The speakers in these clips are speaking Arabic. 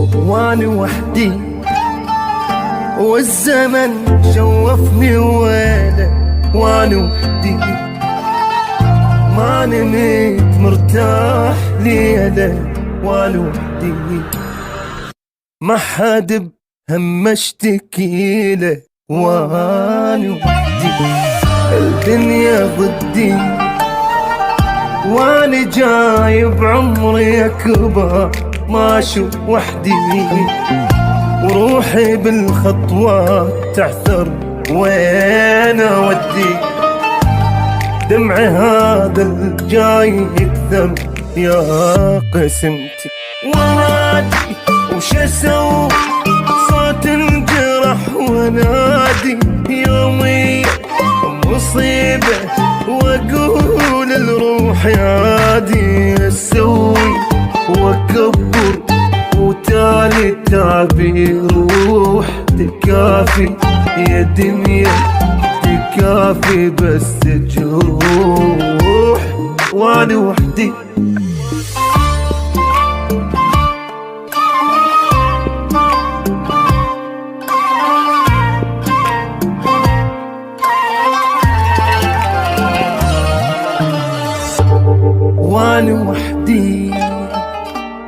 وأنا وحدي والزمن شوفني ويله وأنا وحدي ما نمت مرتاح ليله وأنا وحدي ما حد بهم اشتكي له وأنا وحدي الدنيا ضدي وأنا جايب عمري أكبر ماشي وحدي وروحي بالخطوات تعثر وين أودي دمعي هذا الجاي يكثر يا قسمتي ونادي وش اسوي صوت انجرح ونادي يومي مصيبة واقول الروح عادي اسوي واكبر وتالي تعبي روح تكافي يا دنيا تكافي بس جروح وانا وحدي وانا وحدي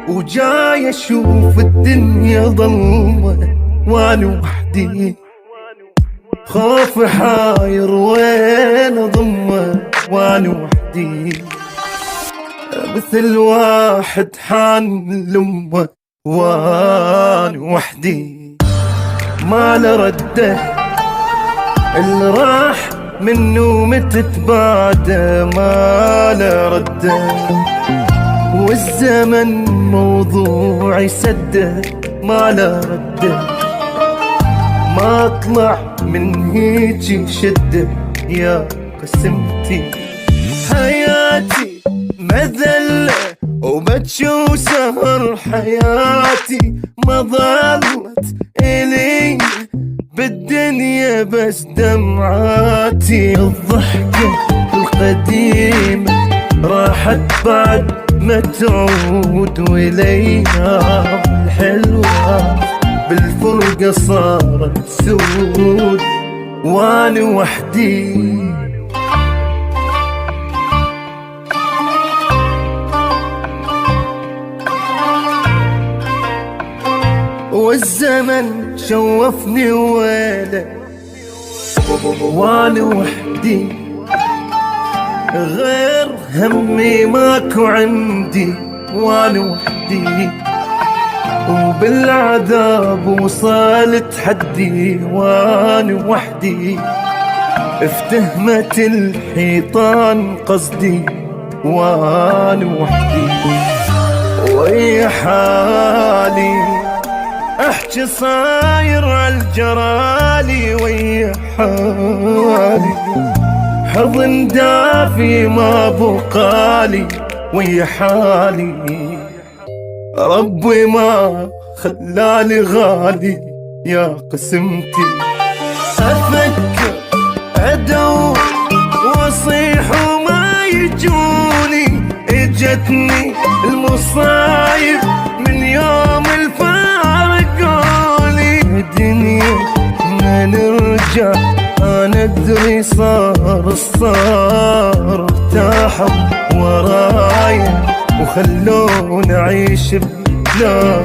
وجاي اشوف الدنيا ظلمة وانا وحدي خوف حاير وين اضمه وانا وحدي مثل واحد حان لمه وانا وحدي ما لرده اللي راح منه متتباده ما لرده والزمن موضوع سده ما لرده ما اطلع من هيجي شده يا قسمتي حياتي مذلة وبتشو سهر حياتي ما ظلت إلي بالدنيا بس دمعاتي الضحكة القديمة راحت بعد ما تعود والأيام الحلوة بالفرقة صارت سود وانا وحدي والزمن شوفني ويله وانا وحدي غير همي ماكو عندي وانا وحدي وبالعذاب وصلت حدي وانا وحدي افتهمت الحيطان قصدي وانا وحدي ويا حالي احكي صاير عالجرالي ويا حالي حضن دافي ما بقالي ويا حالي ربي ما خلاني غالي يا قسمتي افكر ادور واصيح وما يجوني اجتني المصايب من يوم الفارقوني الدنيا ما نرجع انا ادري صار ارتاحوا ورايا وخلوني اعيش بلا